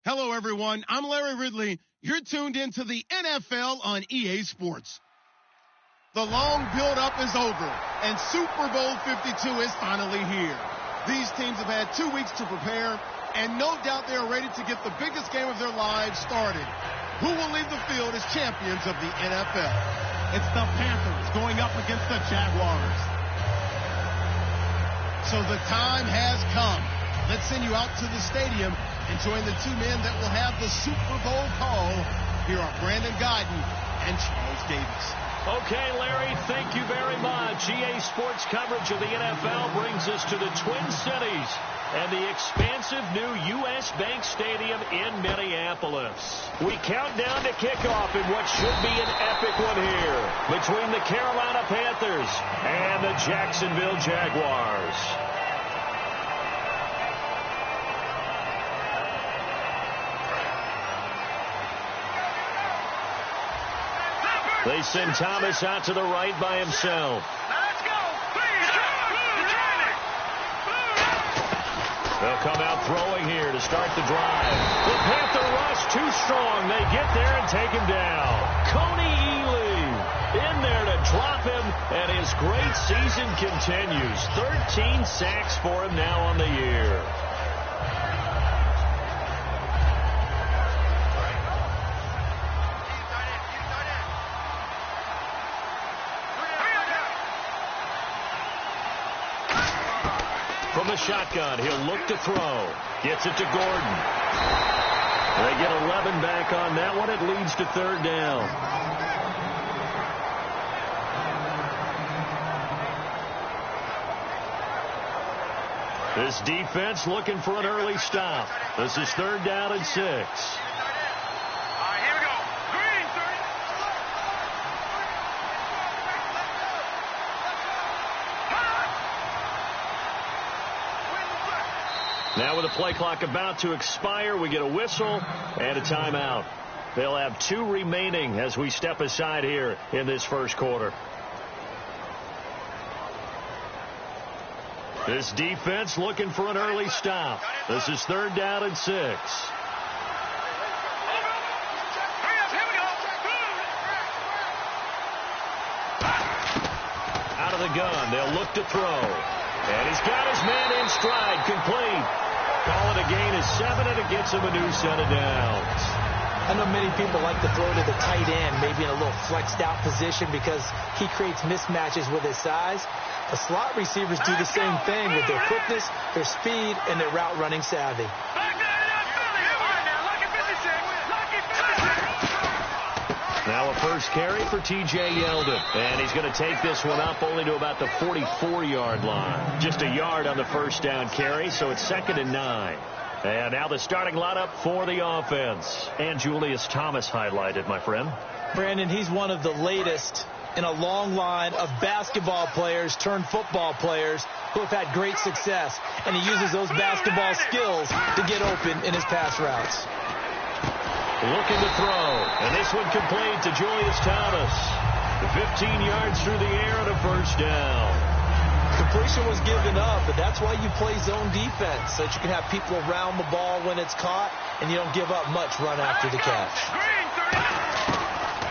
Hello, everyone. I'm Larry Ridley. You're tuned into the NFL on EA Sports. The long build-up is over, and Super Bowl 52 is finally here. These teams have had 2 weeks to prepare, and no doubt they are ready to get the biggest game of their lives started. Who will leave the field as champions of the NFL? It's the Panthers going up against the Jaguars. So the time has come. Let's send you out to the stadium and join the two men that will have the Super Bowl call. Here are Brandon Guyton and Charles Davis. Okay, Larry, thank you very much. EA Sports coverage of the NFL brings us to the Twin Cities and the expansive new U.S. Bank Stadium in Minneapolis. We count down to kickoff in what should be an epic one here between the Carolina Panthers and the Jacksonville Jaguars. They send Thomas out to the right by himself. Let's go. They'll come out throwing here to start the drive. The Panther rush too strong. They get there and take him down. Coney Ely in there to drop him, and his great season continues. 13 sacks for him now on the year. From the shotgun, he'll look to throw. Gets it to Gordon. They get 11 back on that one. It leads to third down. This defense looking for an early stop. This is third down and 6. Now with the play clock about to expire, we get a whistle and a timeout. They'll have 2 remaining as we step aside here in this first quarter. This defense looking for an early stop. This is third down and 6. Out of the gun, they'll look to throw. And he's got his man in stride, complete. Call it a gain of 7, and it gets him a new set of downs. I know many people like to throw to the tight end, maybe in a little flexed out position because he creates mismatches with his size. The slot receivers do the same thing with their quickness, their speed, and their route running savvy. Now a first carry for T.J. Yeldon. And he's going to take this one up only to about the 44-yard line. Just a yard on the first down carry, so it's 2nd and 9. And now the starting lineup for the offense. And Julius Thomas highlighted, my friend. Brandon, he's one of the latest in a long line of basketball players turned football players who have had great success. And he uses those basketball skills to get open in his pass routes. Looking to throw, and this one complete to Julius Thomas. 15 yards through the air and a first down. Completion was given up, but that's why you play zone defense, so that you can have people around the ball when it's caught, and you don't give up much run after the catch.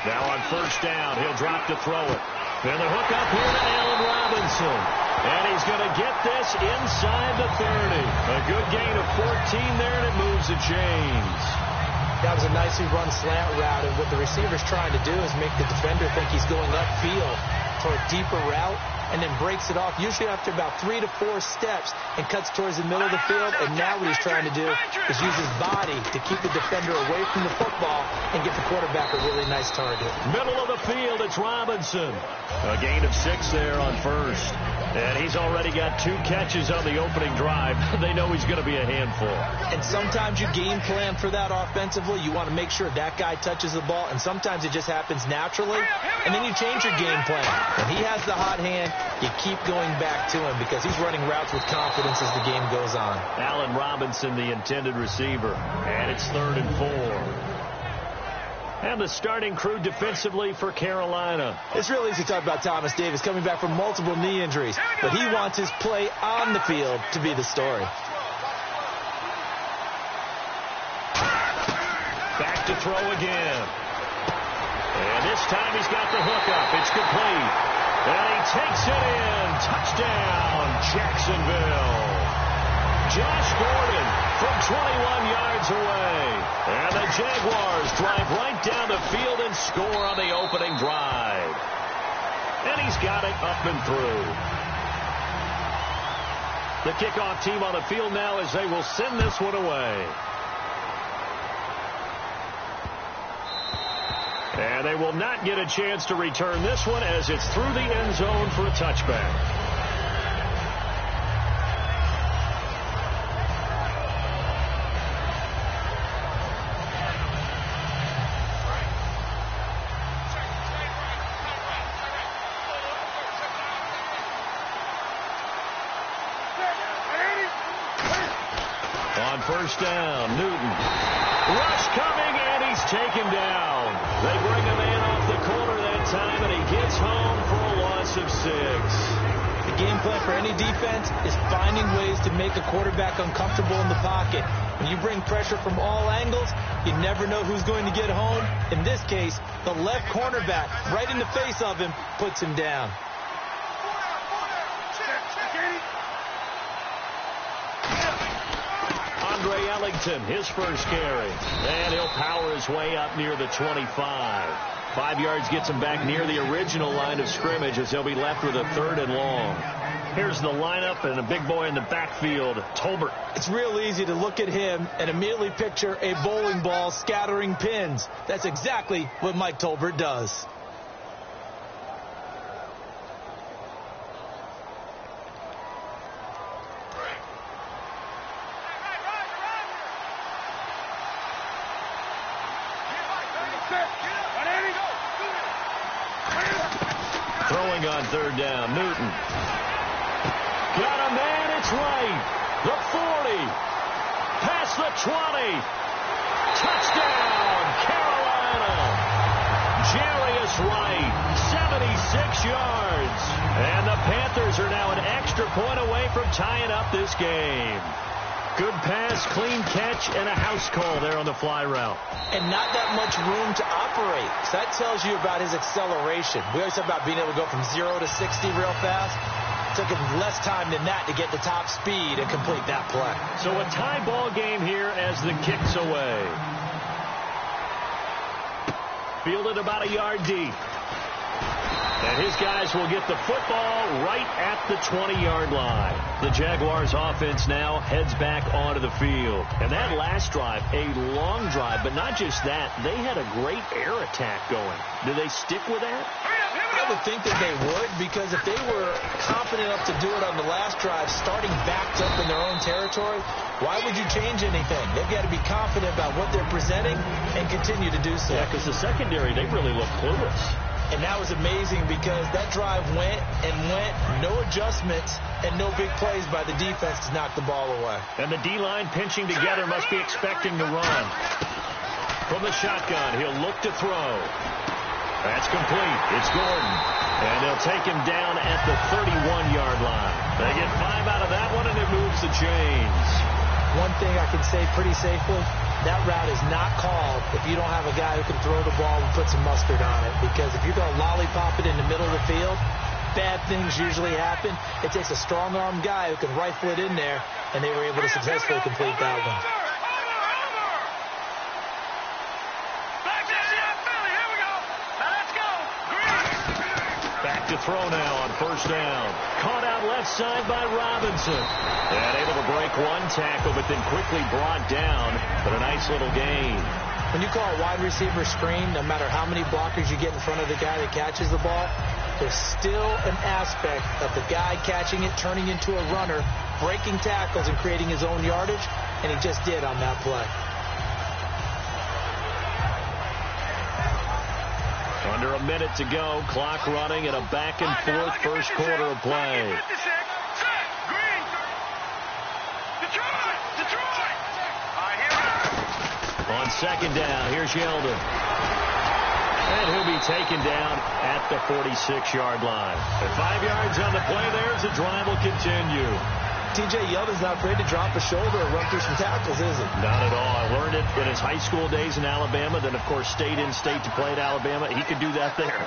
Now on first down, he'll drop to throw it. And the hook up here to Allen Robinson. And he's going to get this inside the 30. A good gain of 14 there, and it moves the chains. That was a nicely run slant route, and what the receiver's trying to do is make the defender think he's going upfield for a deeper route, and then breaks it off, usually after about 3 to 4 steps, and cuts towards the middle of the field. And now what he's trying to do is use his body to keep the defender away from the football and get the quarterback a really nice target. Middle of the field, it's Robinson. A gain of 6 there on first. And he's already got 2 catches on the opening drive. They know he's going to be a handful. And sometimes you game plan for that offensively. You want to make sure that guy touches the ball, and sometimes it just happens naturally. And then you change your game plan. When he has the hot hand, you keep going back to him because he's running routes with confidence as the game goes on. Allen Robinson, the intended receiver. And it's 3rd and 4. And the starting crew defensively for Carolina. It's real easy to talk about Thomas Davis coming back from multiple knee injuries, but he wants his play on the field to be the story. throw again. And this time he's got the hook up. It's complete. And he takes it in. Touchdown, Jacksonville. Josh Gordon from 21 yards away. And the Jaguars drive right down the field and score on the opening drive. And he's got it up and through. The kickoff team on the field now as they will send this one away. And they will not get a chance to return this one as it's through the end zone for a touchback. On first down, Newton. Rush coming, and he's taken down. They bring a man off the corner that time, and he gets home for a loss of 6. The game plan for any defense is finding ways to make a quarterback uncomfortable in the pocket. When you bring pressure from all angles, you never know who's going to get home. In this case, the left cornerback, right in the face of him, puts him down. Andre Ellington, his first carry. And he'll power his way up near the 25. 5 yards gets him back near the original line of scrimmage as he'll be left with a 3rd and long. Here's the lineup and a big boy in the backfield, Tolbert. It's real easy to look at him and immediately picture a bowling ball scattering pins. That's exactly what Mike Tolbert does. Throwing on 3rd down, Newton. Got a man, it's right. The 40. Past the 20. Touchdown, Carolina. Jarius Wright, 76 yards. And the Panthers are now an extra point away from tying up this game. Good pass, clean catch, and a house call there on the fly route. And not that much room to operate. So that tells you about his acceleration. We always talk about being able to go from 0 to 60 real fast. It took him less time than that to get the top speed and complete that play. So a tie ball game here as the kick's away. Fielded about a yard deep. And his guys will get the football right at the 20-yard line. The Jaguars offense now heads back onto the field. And that last drive, a long drive, but not just that, they had a great air attack going. Do they stick with that? I would think that they would, because if they were confident enough to do it on the last drive, starting backed up in their own territory, why would you change anything? They've got to be confident about what they're presenting and continue to do so. Yeah, because the secondary, they really look clueless. And that was amazing because that drive went and went, no adjustments and no big plays by the defense to knock the ball away. And the D-line pinching together must be expecting to run. From the shotgun, he'll look to throw. That's complete. It's Gordon. And they'll take him down at the 31-yard line. They get 5 out of that one, and it moves the chains. One thing I can say pretty safely, that route is not called if you don't have a guy who can throw the ball and put some mustard on it. Because if you're going to lollipop it in the middle of the field, bad things usually happen. It takes a strong-armed guy who can rifle it in there, and they were able to successfully complete that one. Back to throw now on first down. Caught out left side by Robinson. And able to break one tackle, but then quickly brought down. But a nice little gain. When you call a wide receiver screen, no matter how many blockers you get in front of the guy that catches the ball, there's still an aspect of the guy catching it, turning into a runner, breaking tackles and creating his own yardage, and he just did on that play. Under a minute to go, clock running and a back-and-forth first quarter of play. On second down, here's Yeldon. And he'll be taken down at the 46-yard line. At 5 yards on the play there as the drive will continue. T.J. Yeldon's not afraid to drop a shoulder and run through some tackles, is he? Not at all. I learned it in his high school days in Alabama, then, of course, stayed in state to play at Alabama. He could do that there.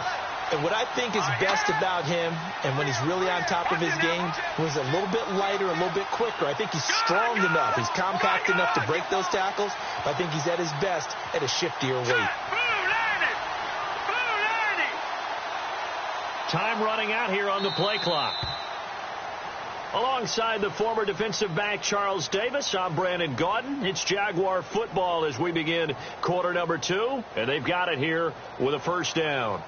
And what I think is best about him, and when he's really on top of his game, was a little bit lighter, a little bit quicker. I think he's strong enough. He's compact enough to break those tackles. But I think he's at his best at a shiftier weight. Time running out here on the play clock. Alongside the former defensive back Charles Davis, I'm Brandon Gaudin. It's Jaguar football as we begin quarter number 2, and they've got it here with a first down.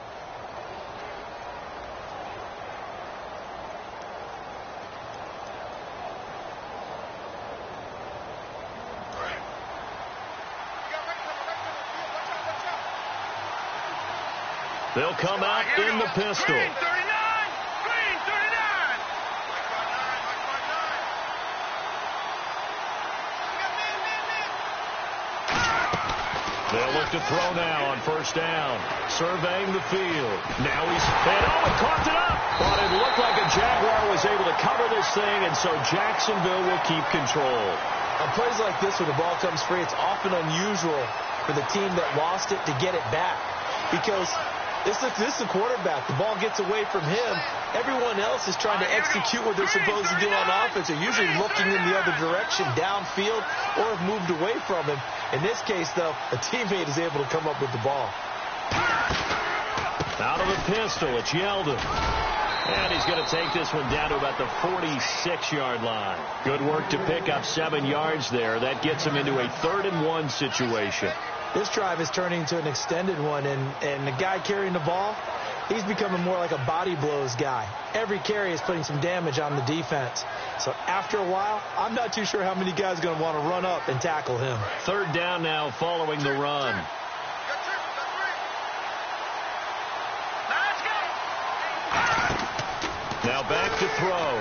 They'll come out in the pistol. Green 39! Green 39! They'll look to throw now on first down. Surveying the field. Now he's fed. Oh, and coughed it up. But it looked like a Jaguar was able to cover this thing, and so Jacksonville will keep control. On plays like this where the ball comes free, it's often unusual for the team that lost it to get it back. Because this is the quarterback. The ball gets away from him. Everyone else is trying to execute what they're supposed to do on offense. They're usually looking in the other direction, downfield, or have moved away from him. In this case, though, a teammate is able to come up with the ball. Out of the pistol, it's Yeldon. And he's going to take this one down to about the 46-yard line. Good work to pick up 7 yards there. That gets him into a 3rd-and-1 situation. This drive is turning into an extended one, and the guy carrying the ball, he's becoming more like a body blows guy. Every carry is putting some damage on the defense. So after a while, I'm not too sure how many guys are going to want to run up and tackle him. 3rd down now following the run. Now back to throw.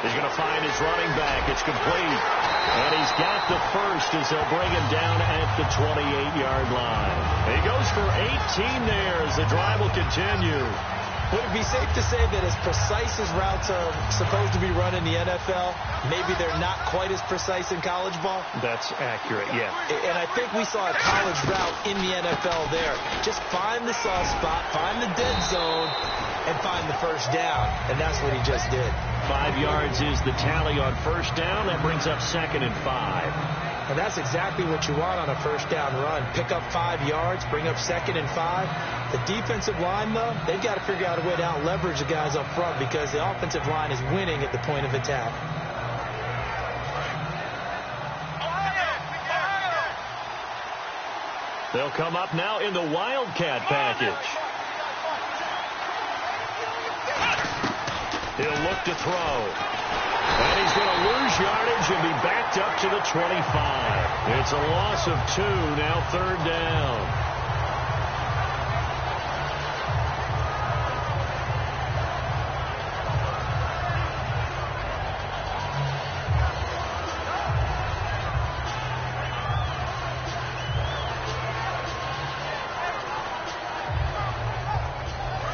He's going to find his running back. It's complete. And he's got the first as they'll bring him down at the 28-yard line. He goes for 18 there as the drive will continue. Would it be safe to say that as precise as routes are supposed to be run in the NFL, maybe they're not quite as precise in college ball? That's accurate, yeah. And I think we saw a college route in the NFL there. Just find the soft spot, find the dead zone, and find the first down. And that's what he just did. 5 yards is the tally on first down. That brings up 2nd and 5. And that's exactly what you want on a first down run. Pick up 5 yards, bring up 2nd and 5. The defensive line, though, they've got to figure out a way to out-leverage the guys up front because the offensive line is winning at the point of attack. They'll come up now in the Wildcat package. He'll look to throw. And he's going to lose yardage and be backed up to the 25. It's a loss of 2, now 3rd down.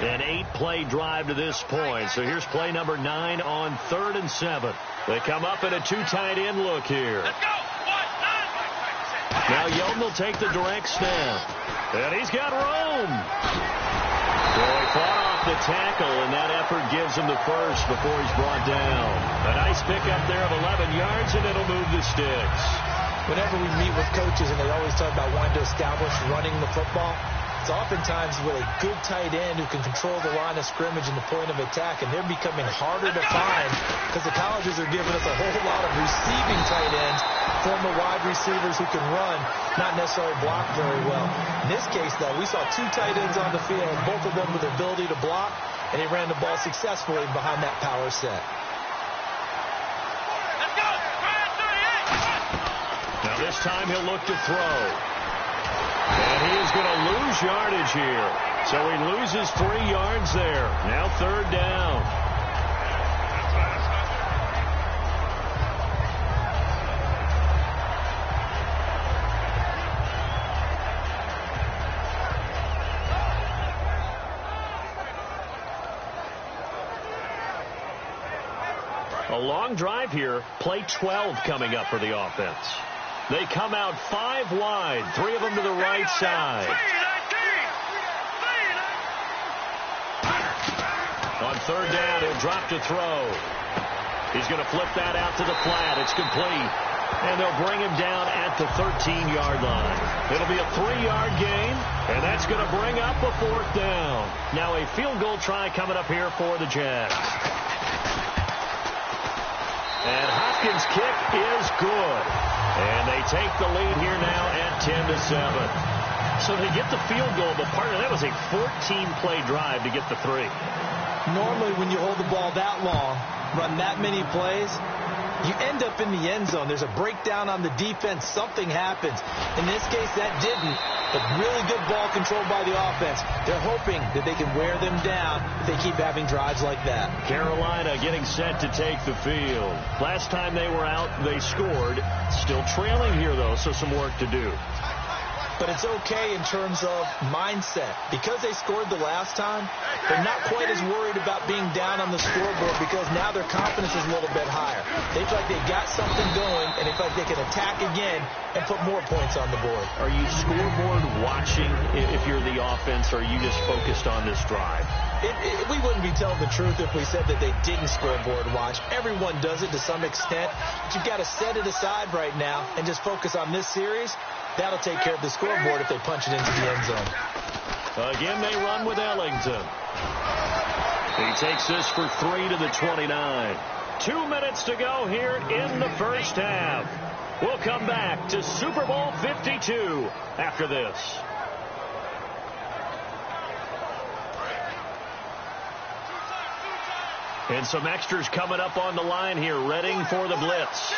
An 8-play drive to this point. So here's play number 9 on 3rd and 7. They come up in a 2 tight end look here. Let's go! 1, 9. Now Yeldon will take the direct snap. And he's got room. So he fought off the tackle, and that effort gives him the first before he's brought down. A nice pickup there of 11 yards, and it'll move the sticks. Whenever we meet with coaches and they always talk about wanting to establish running the football, it's oftentimes with a good tight end who can control the line of scrimmage and the point of attack, and they're becoming harder to find because the colleges are giving us a whole lot of receiving tight ends, former wide receivers who can run, not necessarily block very well. In this case, though, we saw 2 tight ends on the field, both of them with the ability to block, and he ran the ball successfully behind that power set. Let's go! 38. Now this time he'll look to throw. And he is going to lose yardage here. So he loses 3 yards there. Now 3rd down. A long drive here. Play 12 coming up for the offense. They come out 5 wide. 3 of them to the right side. On third down, he'll drop to throw. He's going to flip that out to the flat. It's complete. And they'll bring him down at the 13-yard line. It'll be a 3-yard gain, and that's going to bring up a 4th down. Now a field goal try coming up here for the Jags. And Hopkins' kick is good. And they take the lead here now at 10-7. So they get the field goal, but part of that was a 14-play drive to get the 3. Normally, when you hold the ball that long, run that many plays, you end up in the end zone. There's a breakdown on the defense. Something happens. In this case, that didn't. But really good ball control by the offense. They're hoping that they can wear them down if they keep having drives like that. Carolina getting set to take the field. Last time they were out, they scored. Still trailing here, though, so some work to do. But it's okay in terms of mindset. Because they scored the last time, they're not quite as worried about being down on the scoreboard because now their confidence is a little bit higher. They feel like they got something going, and they feel like they can attack again and put more points on the board. Are you scoreboard watching if you're the offense, or are you just focused on this drive? We wouldn't be telling the truth if we said that they didn't scoreboard watch. Everyone does it to some extent. But you've got to set it aside right now and just focus on this series. That'll take care of the scoreboard if they punch it into the end zone. Again, they run with Ellington. He takes this for 3 to the 29. 2 minutes to go here in the first half. We'll come back to Super Bowl 52 after this. And some extras coming up on the line here, readying for the blitz.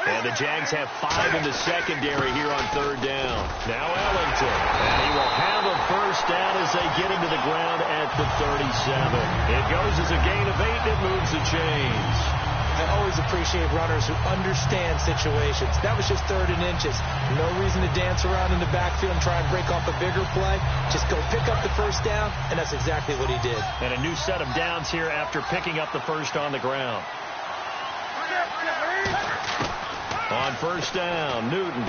And the Jags have 5 in the secondary here on third down. Now Ellington. And he will have a first down as they get him to the ground at the 37. It goes as a gain of 8. It moves the chains. I always appreciate runners who understand situations. That was just 3rd and inches. No reason to dance around in the backfield and try and break off a bigger play. Just go pick up the first down, and that's exactly what he did. And a new set of downs here after picking up the first on the ground. On first down, Newton.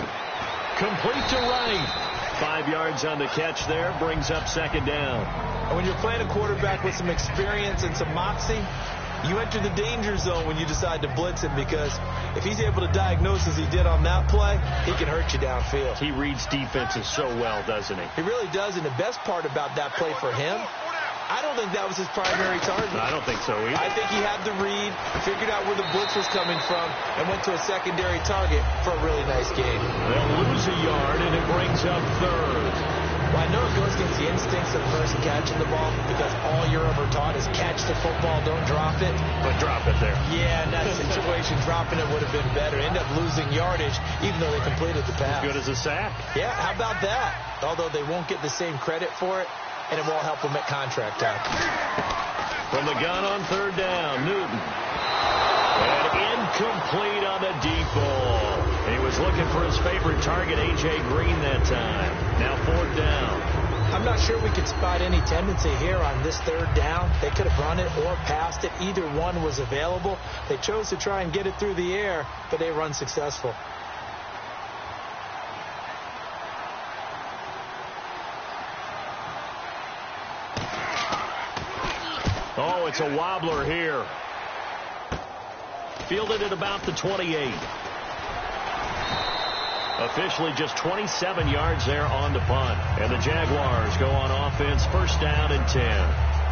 Complete to right. 5 yards on the catch there. Brings up second down. And when you're playing a quarterback with some experience and some moxie, you enter the danger zone when you decide to blitz him, because if he's able to diagnose as he did on that play, he can hurt you downfield. He reads defenses so well, doesn't he? He really does, and the best part about that play for him, I don't think that was his primary target. I don't think so either. I think he had the read, figured out where the blitz was coming from, and went to a secondary target for a really nice game. They'll lose a yard, and it brings up third. Well, I know it goes against the instincts of the person catching the ball, because all you're ever taught is catch the football, don't drop it. But drop it there. Yeah, in that situation, dropping it would have been better. End up losing yardage, even though they completed the pass. As good as a sack. Yeah, how about that? Although they won't get the same credit for it, and it won't help them at contract time. From the gun on third down, Newton. And incomplete on the deep ball. He was looking for his favorite target, A.J. Green, that time. Now 4th down. I'm not sure we could spot any tendency here on this 3rd down. They could have run it or passed it. Either one was available. They chose to try and get it through the air, but they run successful. Oh, it's a wobbler here. Fielded at about the 28. Officially just 27 yards there on the punt. And the Jaguars go on offense, first down and 10.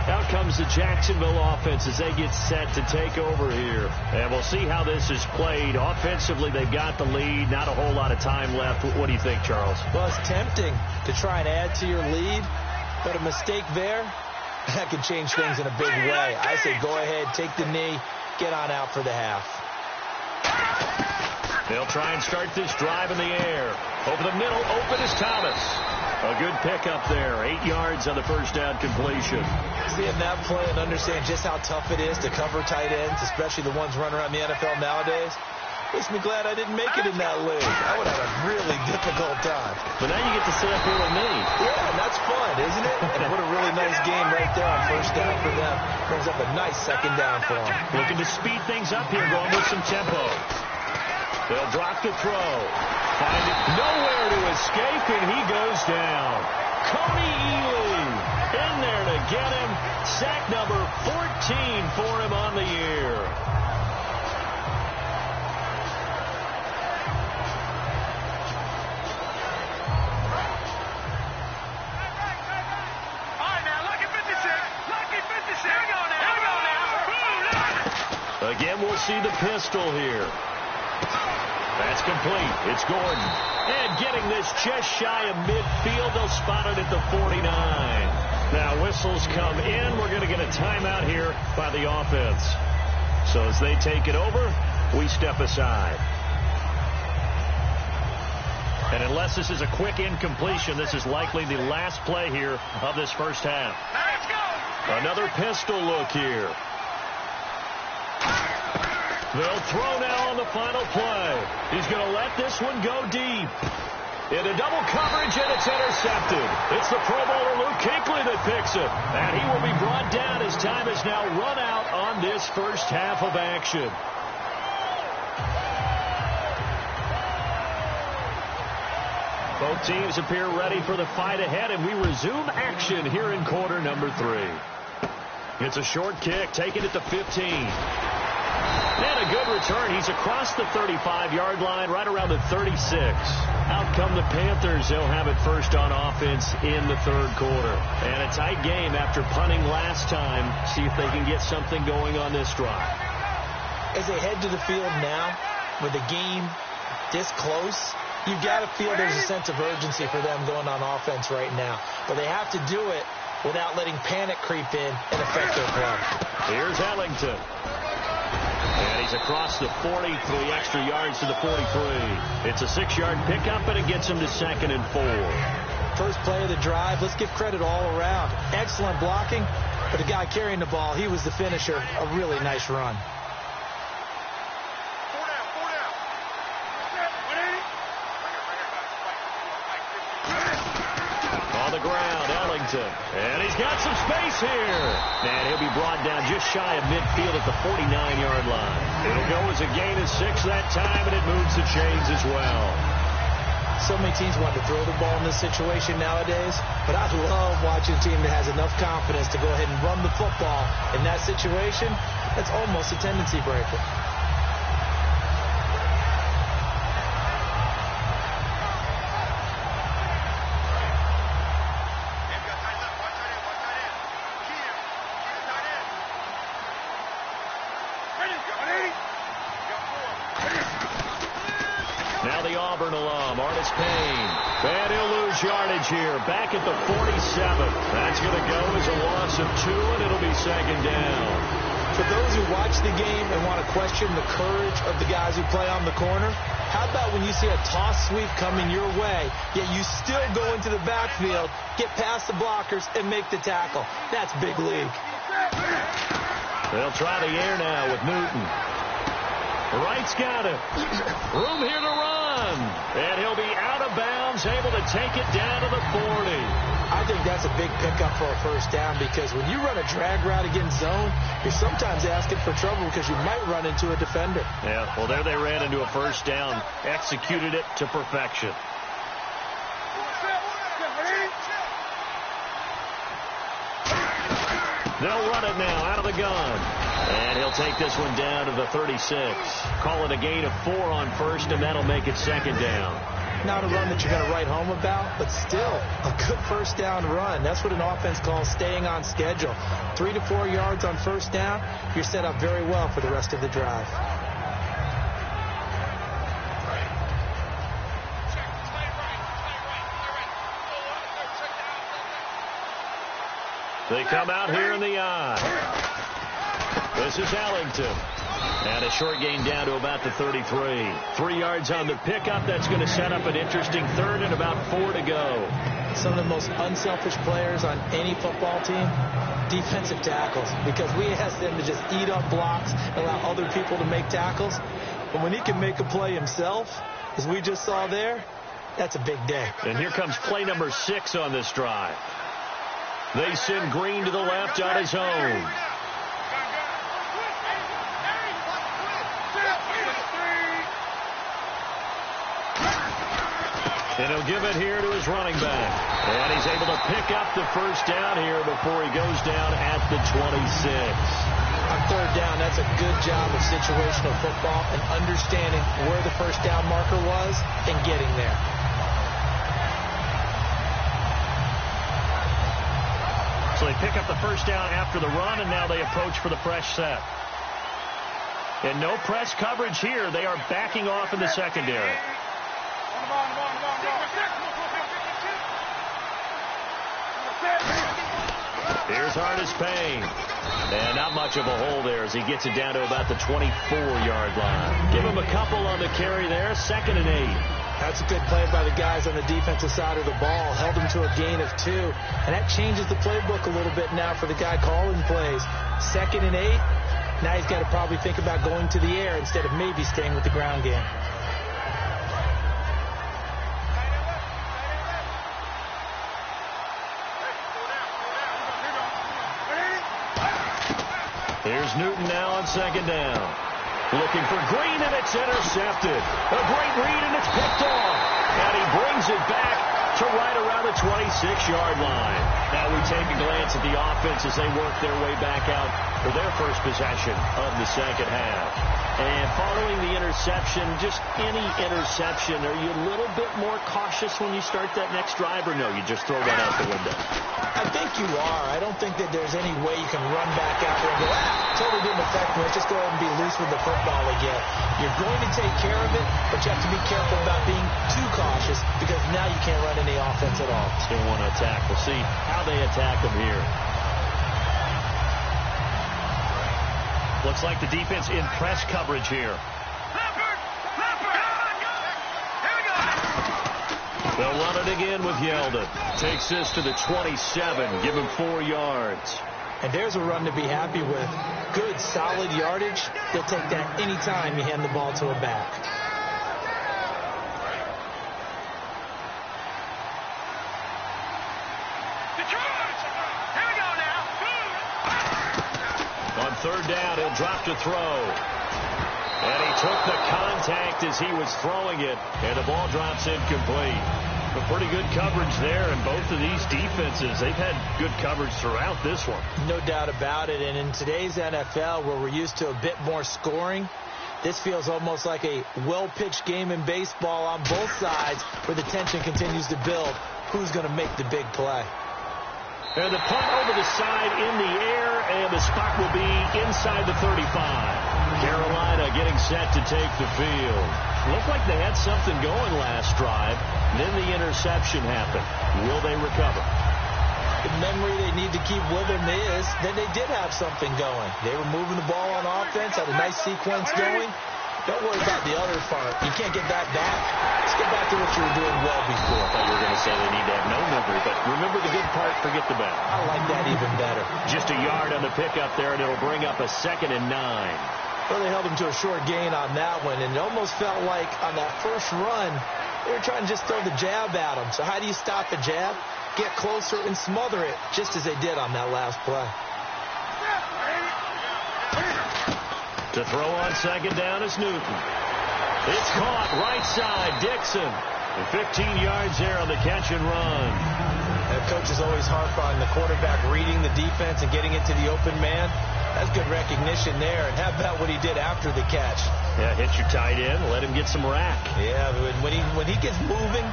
Out comes the Jacksonville offense as they get set to take over here. And we'll see how this is played. Offensively, they've got the lead. Not a whole lot of time left. What do you think, Charles? Well, it's tempting to try and add to your lead, but a mistake there, that could change things in a big way. I say go ahead, take the knee, get on out for the half. They'll try and start this drive in the air. Over the middle, open is Thomas. A good pickup there. 8 yards on the first down completion. Seeing that play and understand just how tough it is to cover tight ends, especially the ones running around the NFL nowadays. Makes me glad I didn't make it in that league. I would have a really difficult time. But now you get to sit up here with me. Yeah, and that's fun, isn't it? And what a really nice game right there on first down for them. Brings up a nice second down for them. Looking to speed things up here, going with some tempo. They'll drop the throw. Find it nowhere to escape, and he goes down. Cody Ealy in there to get him. Sack number 14 for him on the year. Again, we'll see the pistol here. That's complete. It's Gordon. And getting this just shy of midfield. They'll spot it at the 49. Now whistles come in. We're going to get a timeout here by the offense. So as they take it over, we step aside. And unless this is a quick incompletion, this is likely the last play here of this first half. Let's go. Another pistol look here. They'll throw now on the final play. He's going to let this one go deep. Into double coverage, and it's intercepted. It's the Pro Bowler Luke Kuechly that picks it. And he will be brought down as time is now run out on this first half of action. Both teams appear ready for the fight ahead, and we resume action here in quarter number 3. It's a short kick, taken at the 15. And a good return. He's across the 35-yard line, right around the 36. Out come the Panthers. They'll have it first on offense in the third quarter. And a tight game after punting last time. See if they can get something going on this drive. As they head to the field now, with the game this close, you've got to feel there's a sense of urgency for them going on offense right now. But they have to do it without letting panic creep in and affect their play. Here's Ellington. And he's across the 40, 3 extra yards to the 43. It's a 6-yard pickup, and it gets him to 2nd and 4. First play of the drive, let's give credit all around. Excellent blocking, but the guy carrying the ball, he was the finisher. A really nice run. On the ground, Ellington. And he's got some space here. And he'll be brought down just shy of midfield at the 49-yard line. It'll go as a gain of 6 that time, and it moves the chains as well. So many teams want to throw the ball in this situation nowadays, but I love watching a team that has enough confidence to go ahead and run the football in that situation. That's almost a tendency breaker. Now the Auburn alum, Artis Payne. And he'll lose yardage here. Back at the 47. That's going to go as a loss of 2, and it'll be 2nd down. For those who watch the game and want to question the courage of the guys who play on the corner, how about when you see a toss sweep coming your way, yet you still go into the backfield, get past the blockers, and make the tackle? That's big league. They'll try the air now with Newton. Wright's got it. Room here to run. And he'll be out of bounds, able to take it down to the 40. I think that's a big pickup for a first down, because when you run a drag route against zone, you're sometimes asking for trouble because you might run into a defender. Yeah, well, there they ran into a first down, executed it to perfection. They'll run it now out of the gun. And he'll take this one down to the 36. Call it a gain of 4 on first, and that'll make it 2nd down. Not a run that you're going to write home about, but still a good first down run. That's what an offense calls staying on schedule. 3 to 4 yards on first down, you're set up very well for the rest of the drive. They come out here in the eye. This is Ellington. And a short gain down to about the 33. 3 yards on the pickup. That's going to set up an interesting 3rd and about 4 to go. Some of the most unselfish players on any football team, defensive tackles, because we ask them to just eat up blocks and allow other people to make tackles. But when he can make a play himself, as we just saw there, that's a big day. And here comes play number 6 on this drive. They send Green to the left on his own. And he'll give it here to his running back. And he's able to pick up the first down here before he goes down at the 26. On third down, that's a good job of situational football and understanding where the first down marker was and getting there. So they pick up the first down after the run, and now they approach for the fresh set. And no press coverage here. They are backing off in the secondary. Here's Hardest Payne. And not much of a hole there as he gets it down to about the 24-yard line. Give him a couple on the carry there. 2nd and 8. That's a good play by the guys on the defensive side of the ball. Held him to a gain of 2. And that changes the playbook a little bit now for the guy calling plays. 2nd and 8. Now he's got to probably think about going to the air instead of maybe staying with the ground game. Here's Newton now on 2nd down. Looking for Green, and it's intercepted. A great read, and it's picked off. And he brings it back to right around the 26-yard line. Now we take a glance at the offense as they work their way back out for their first possession of the second half. And following the interception, just any interception, are you a little bit more cautious when you start that next drive, or no, you just throw that out the window? I think you are. I don't think that there's any way you can run back out there and go, totally didn't affect me. Let's just go ahead and be loose with the football again. You're going to take care of it, but you have to be careful about being too cautious because now you can't run any offense at all. Still want to attack. We'll see how they attack them here. Looks like the defense in press coverage here. They'll run it again with Yeldon. Takes this to the 27. Give him 4 yards. And there's a run to be happy with. Good, solid yardage. They'll take that any time you hand the ball to a back. On 3rd down, he'll drop to throw. And he took the contact as he was throwing it, and the ball drops incomplete. But pretty good coverage there, and both of these defenses, they've had good coverage throughout this one. No doubt about it, and in today's NFL, where we're used to a bit more scoring, this feels almost like a well-pitched game in baseball on both sides, where the tension continues to build. Who's going to make the big play? And the punt over the side in the air, and the spot will be inside the 35. Carolina getting set to take the field. Looked like they had something going last drive. Then the interception happened. Will they recover? The memory they need to keep with them is that they did have something going. They were moving the ball on offense, had a nice sequence going. Don't worry about the other part. You can't get that back. Let's get back to what you were doing well before. I thought you were going to say they need to have no memory, but remember the good part, forget the bad. I like that even better. Just a yard on the pickup there, and it'll bring up a 2nd and 9. Well, they held him to a short gain on that one, and it almost felt like on that first run, they were trying to just throw the jab at him. So how do you stop a jab? Get closer and smother it, just as they did on that last play. To throw on 2nd down is Newton. It's caught right side, Dixon. And 15 yards there on the catch and run. The coaches always harp on the quarterback reading the defense and getting it to the open man. That's good recognition there. And how about what he did after the catch? Yeah, hit your tight end, let him get some rack. Yeah, but when he gets moving,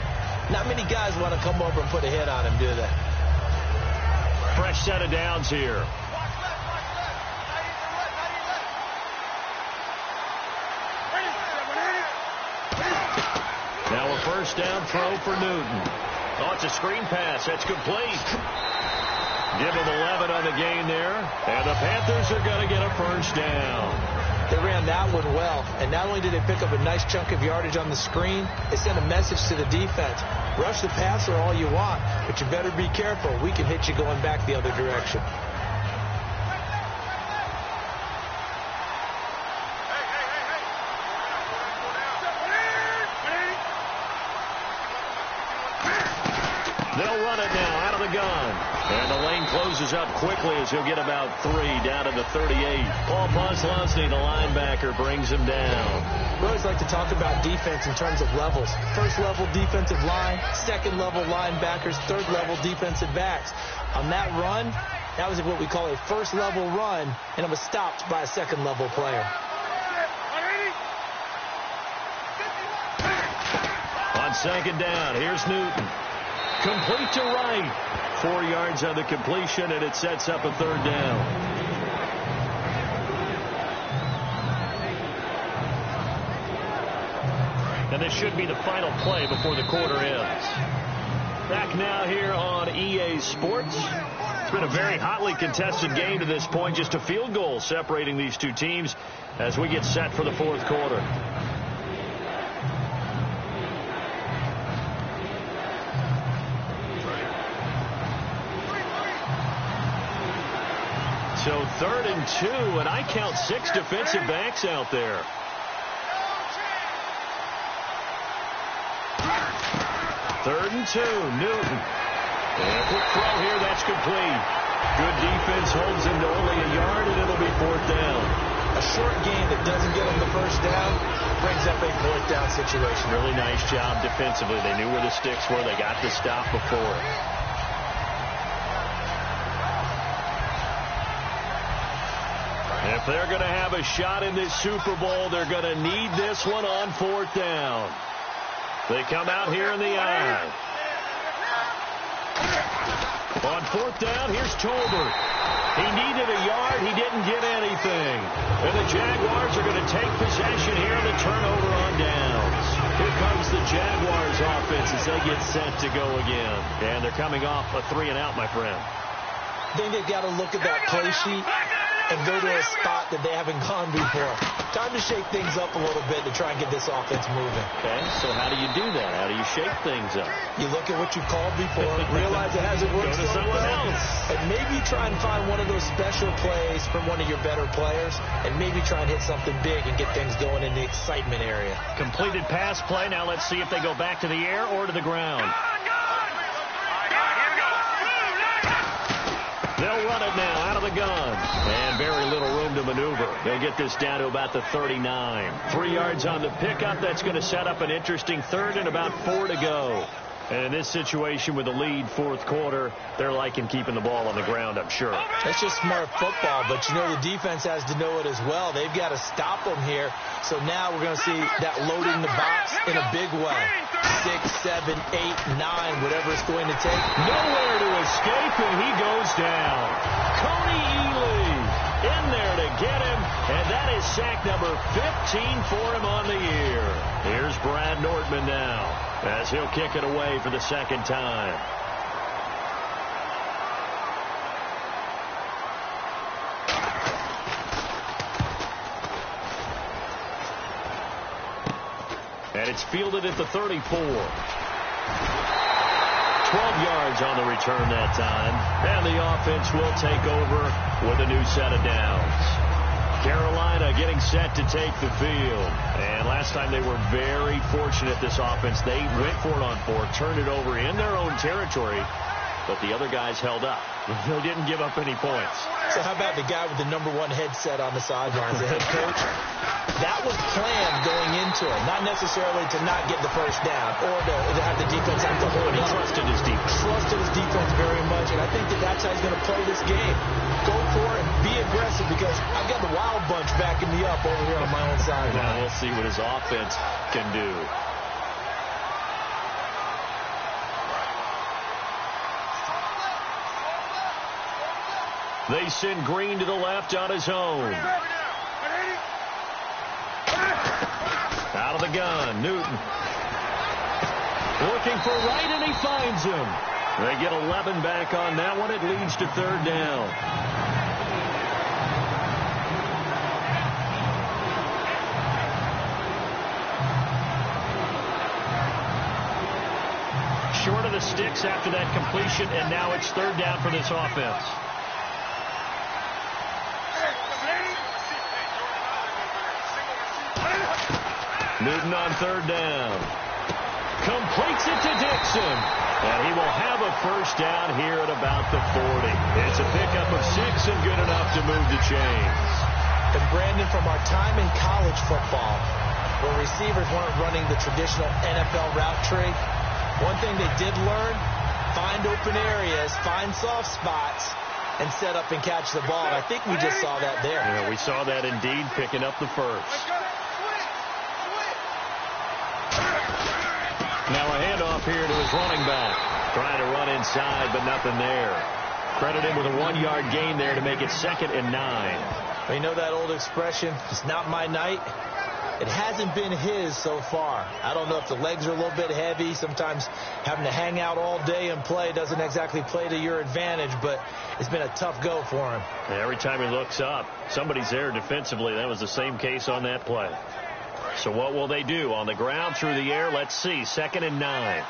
not many guys want to come over and put a hit on him, do they? Fresh set of downs here. Now a first down throw for Newton. Oh, it's a screen pass. That's complete. Give him 11 on the gain there. And the Panthers are going to get a first down. They ran that one well. And not only did they pick up a nice chunk of yardage on the screen, they sent a message to the defense. Rush the passer all you want, but you better be careful. We can hit you going back the other direction. And the lane closes up quickly as he'll get about 3 down to the 38. Paul Postlosny, the linebacker, brings him down. We always like to talk about defense in terms of levels. First level defensive line, second level linebackers, third level defensive backs. On that run, that was what we call a first level run, and it was stopped by a second level player. On second down, here's Newton. Complete to right. 4 yards on the completion, and it sets up a third down. And this should be the final play before the quarter ends. Back now here on EA Sports. It's been a very hotly contested game to this point. Just a field goal separating these two teams as we get set for the fourth quarter. So 3rd and 2, and I count 6 defensive backs out there. Third and 2, Newton. And a quick throw here, that's complete. Good defense holds him to only a yard, and it'll be 4th down. A short game that doesn't get them the first down brings up a 4th down situation. Really nice job defensively. They knew where the sticks were. They got the stop before it. If they're going to have a shot in this Super Bowl, they're going to need this one on 4th down. They come out here in the eye. On 4th down, here's Tolbert. He needed a yard. He didn't get anything. And the Jaguars are going to take possession here in the turnover on downs. Here comes the Jaguars offense as they get set to go again. And they're coming off a 3-and-out, my friend. I think they've got to look at that play sheet and go to a spot that they haven't gone before. Time to shake things up a little bit to try and get this offense moving. Okay, so how do you do that? How do you shake things up? You look at what you've called before, realize it hasn't worked so well, and maybe try and find one of those special plays from one of your better players, and maybe try and hit something big and get things going in the excitement area. Completed pass play. Now let's see if they go back to the air or to the ground. They'll run it now out of the gun. And very little room to maneuver. They'll get this down to about the 39. 3 yards on the pickup. That's going to set up an interesting 3rd and about 4 to go. And in this situation with the lead 4th quarter, they're liking keeping the ball on the ground, I'm sure. That's just smart football, but you know the defense has to know it as well. They've got to stop them here. So now we're going to see that loading the box in a big way. 6, 7, 8, 9, whatever it's going to take. Nowhere to escape, and he goes down. Coney Ely in there to get him, and that is sack number 15 for him on the year. Here's Brad Nordman now as he'll kick it away for the 2nd time. And it's fielded at the 34. 12 yards on the return that time. And the offense will take over with a new set of downs. Carolina getting set to take the field. And last time they were very fortunate, this offense. They went for it on 4, turned it over in their own territory, but the other guys held up. They didn't give up any points. So how about the guy with the #1 headset on the sidelines, the head coach? That was planned going into it, not necessarily to not get the first down or to have the defense have to hold But he up. trusted his defense. Trusted his defense very much, and I think that's how he's going to play this game. Go for it, be aggressive, because I've got the Wild Bunch backing me up over here on my own sideline. Now we'll see what his offense can do. They send Green to the left on his own. Out of the gun, Newton. Looking for right, and he finds him. They get 11 back on that one. It leads to 3rd down. Short of the sticks after that completion, and now it's 3rd down for this offense. Newton on 3rd down. Completes it to Dixon. And he will have a first down here at about the 40. It's a pickup of 6 and good enough to move the chains. And Brandon, from our time in college football, where receivers weren't running the traditional NFL route tree, one thing they did learn, find open areas, find soft spots, and set up and catch the ball. And I think we just saw that there. Yeah, we saw that indeed, picking up the first. Now a handoff here to his running back. Trying to run inside, but nothing there. Credit him with a 1-yard gain there to make it 2nd and 9. Well, you know that old expression, it's not my night? It hasn't been his so far. I don't know if the legs are a little bit heavy. Sometimes having to hang out all day and play doesn't exactly play to your advantage, but it's been a tough go for him. Every time he looks up, somebody's there defensively. That was the same case on that play. So what will they do? On the ground, through the air, let's see. 2nd and 9.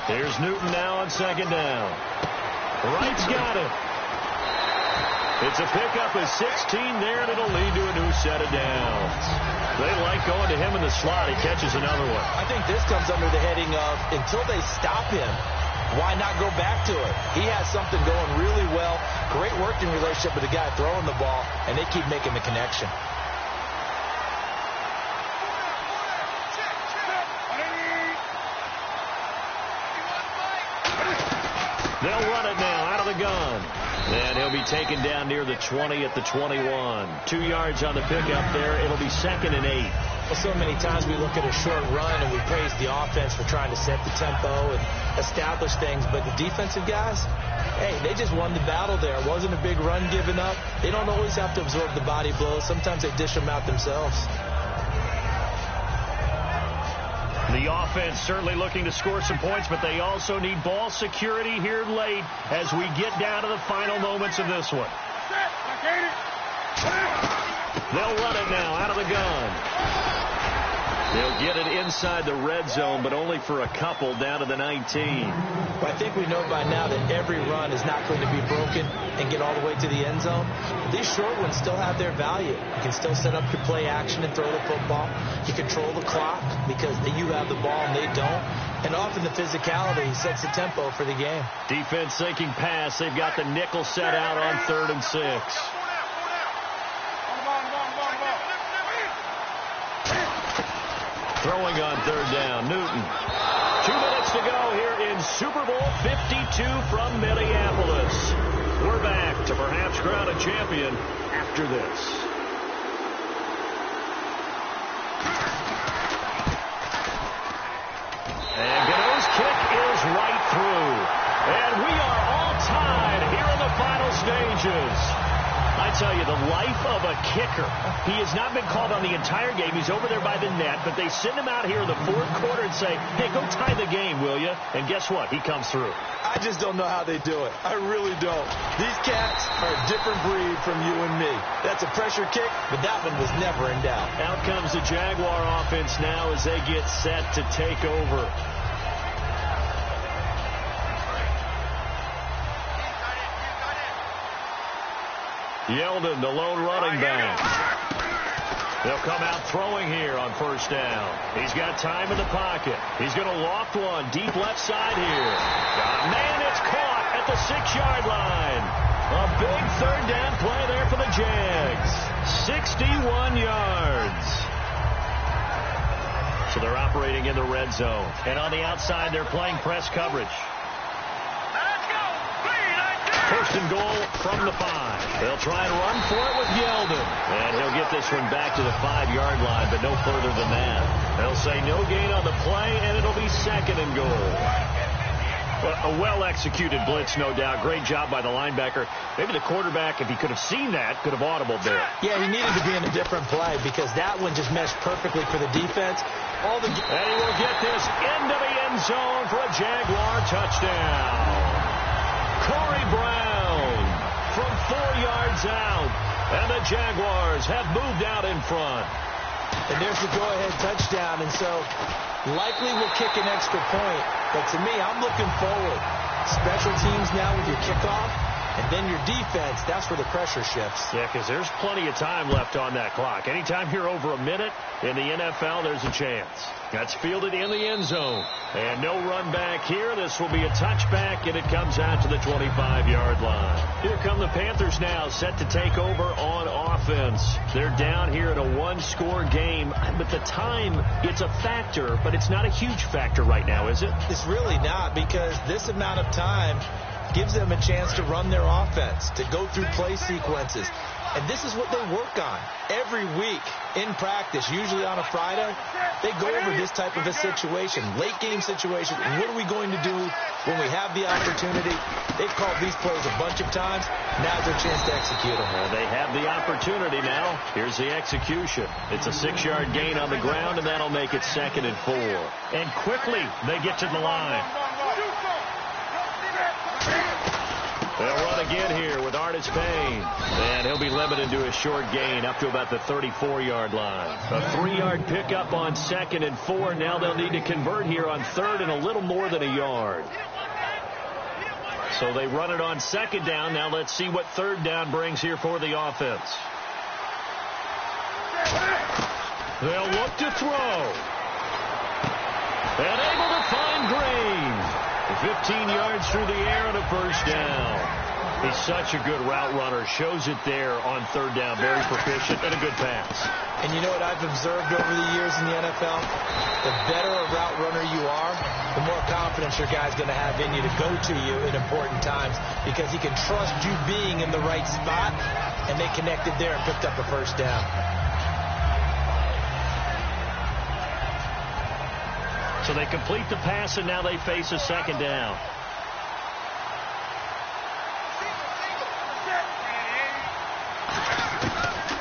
Here's Newton now on 2nd down. Wright's got it. It's a pickup of 16 there, and it'll lead to a new set of downs. They like going to him in the slot. He catches another one. I think this comes under the heading of until they stop him, why not go back to it? He has something going really well. Great working relationship with the guy throwing the ball, and they keep making the connection. They'll run it now out of the gun. And he'll be taken down near the 20 at the 21. 2 yards on the pickup there. It'll be 2nd and 8. Well, so many times we look at a short run and we praise the offense for trying to set the tempo and establish things. But the defensive guys, hey, they just won the battle there. It wasn't a big run given up. They don't always have to absorb the body blows. Sometimes they dish them out themselves. The offense certainly looking to score some points, but they also need ball security here late as we get down to the final moments of this one. They'll run it now out of the gun. They'll get it inside the red zone, but only for a couple down to the 19. Well, I think we know by now that every run is not going to be broken and get all the way to the end zone. But these short ones still have their value. You can still set up your play action and throw the football. You control the clock because you have the ball and they don't. And often the physicality sets the tempo for the game. Defense thinking pass. They've got the nickel set out on 3rd and 6. Throwing on 3rd down, Newton. 2 minutes to go here in Super Bowl 52 from Minneapolis. We're back to perhaps crown a champion after this. And Gano's kick is right through. And we are all tied here in the final stages. I tell you, the life of a kicker. He has not been called on the entire game. He's over there by the net, but they send him out here in the 4th quarter and say, hey, go tie the game, will you? And guess what? He comes through. I just don't know how they do it. I really don't. These cats are a different breed from you and me. That's a pressure kick, but that one was never in doubt. Out comes the Jaguar offense now as they get set to take over. Yeldon, the lone running back. They'll come out throwing here on 1st down. He's got time in the pocket. He's going to loft one deep left side here. Man, it's caught at the 6-yard line. A big 3rd down play there for the Jags. 61 yards. So they're operating in the red zone. And on the outside, they're playing press coverage. 1st and goal from the 5. They'll try and run for it with Yeldon. And he'll get this one back to the 5-yard line, but no further than that. They'll say no gain on the play, and it'll be 2nd and goal. A well-executed blitz, no doubt. Great job by the linebacker. Maybe the quarterback, if he could have seen that, could have audibled there. Yeah, he needed to be in a different play because that one just meshed perfectly for the defense. And he will get this into the end zone for a Jaguar touchdown. Corey Brown from 4 yards out. And the Jaguars have moved out in front. And there's the go-ahead touchdown. And so likely will kick an extra point. But to me, I'm looking forward. Special teams now with your kickoff. And then your defense, that's where the pressure shifts. Yeah, because there's plenty of time left on that clock. Anytime you're over a minute in the NFL, there's a chance. That's fielded in the end zone. And no run back here. This will be a touchback, and it comes out to the 25-yard line. Here come the Panthers now, set to take over on offense. They're down here in a one-score game. But the time, it's a factor, but it's not a huge factor right now, is it? It's really not, because this amount of time gives them a chance to run their offense, to go through play sequences. And this is what they work on every week in practice, usually on a Friday. They go over this type of a situation, late game situation. What are we going to do when we have the opportunity? They've called these plays a bunch of times. Now's their chance to execute them. Well, they have the opportunity now. Here's the execution. It's a 6-yard gain on the ground, and that'll make it 2nd and 4. And quickly, they get to the line. They'll run again here with Artis Payne. And he'll be limited to a short gain up to about the 34-yard line. A 3-yard pickup on 2nd and 4. Now they'll need to convert here on 3rd and a little more than a yard. So they run it on 2nd down. Now let's see what 3rd down brings here for the offense. They'll look to throw. And able to find Green. 15 yards through the air and a first down. He's such a good route runner. Shows it there on 3rd down. Very proficient and a good pass. And you know what I've observed over the years in the NFL? The better a route runner you are, the more confidence your guy's going to have in you to go to you in important times, because he can trust you being in the right spot, and they connected there and picked up a first down. So they complete the pass, and now they face a 2nd down.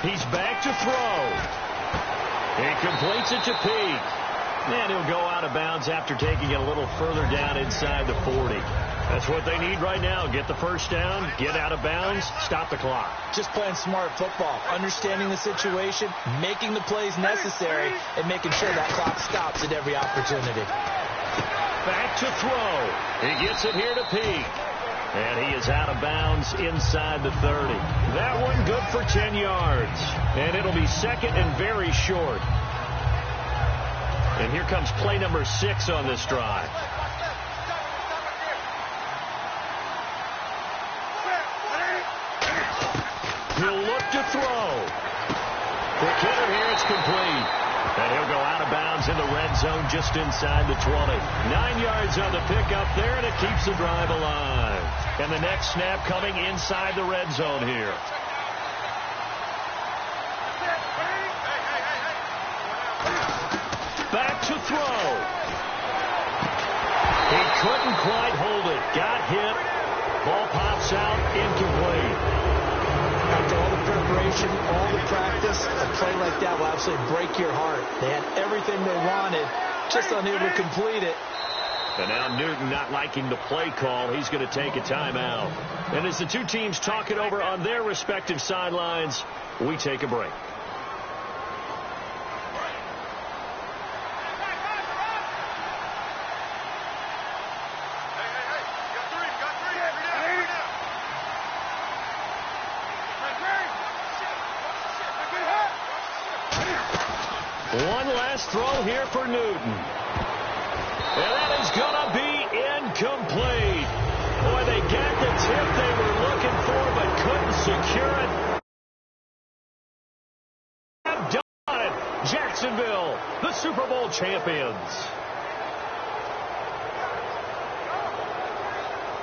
He's back to throw. He completes it to Peak. And he'll go out of bounds after taking it a little further down inside the 40. That's what they need right now. Get the first down, get out of bounds, stop the clock. Just playing smart football, understanding the situation, making the plays necessary, and making sure that clock stops at every opportunity. Back to throw. He gets it here to Peak. And he is out of bounds inside the 30. That one good for 10 yards. And it'll be 2nd and very short. And here comes play number 6 on this drive. He'll look to throw. The killer here is complete. And he'll go out of bounds in the red zone just inside the 20. 9 yards on the pickup there, and it keeps the drive alive. And the next snap coming inside the red zone here. Back to throw. He couldn't quite hold it. Got hit. Ball pops out, incomplete. After all the preparation, all the practice, a play like that will absolutely break your heart. They had everything they wanted, just unable to complete it. And now Newton not liking the play call. He's going to take a timeout. And as the two teams talk it over on their respective sidelines, we take a break. One last throw here for Newton. And that is going to be incomplete. Boy, they got the tip they were looking for, but couldn't secure it. Have done it. Jacksonville, the Super Bowl champions.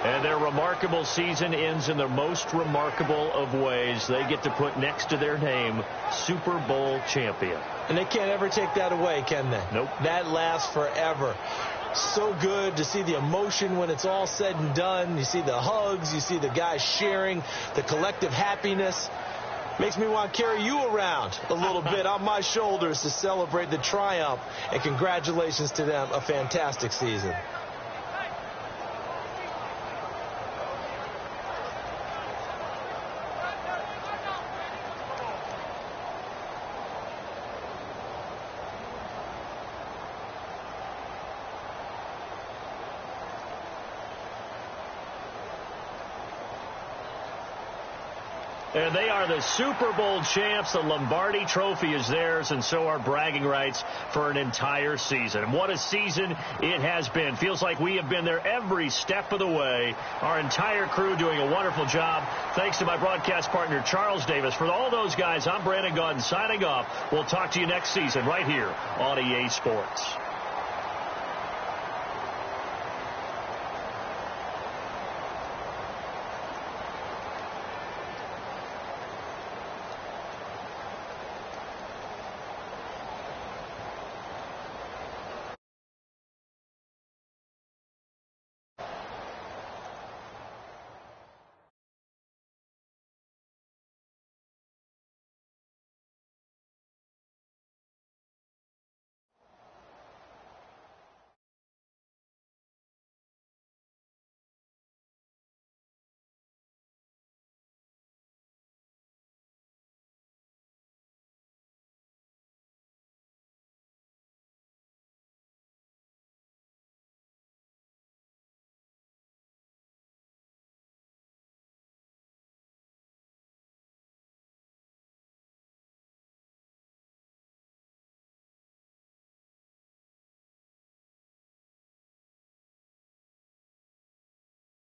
And their remarkable season ends in the most remarkable of ways. They get to put next to their name, Super Bowl champion. And they can't ever take that away, can they? Nope. That lasts forever. So good to see the emotion when it's all said and done. You see the hugs. You see the guys sharing, the collective happiness. Makes me want to carry you around a little bit on my shoulders to celebrate the triumph. And congratulations to them. A fantastic season. And they are the Super Bowl champs. The Lombardi Trophy is theirs, and so are bragging rights for an entire season. What a season it has been. Feels like we have been there every step of the way. Our entire crew doing a wonderful job. Thanks to my broadcast partner, Charles Davis. For all those guys, I'm Brandon Gaudin signing off. We'll talk to you next season right here on EA Sports.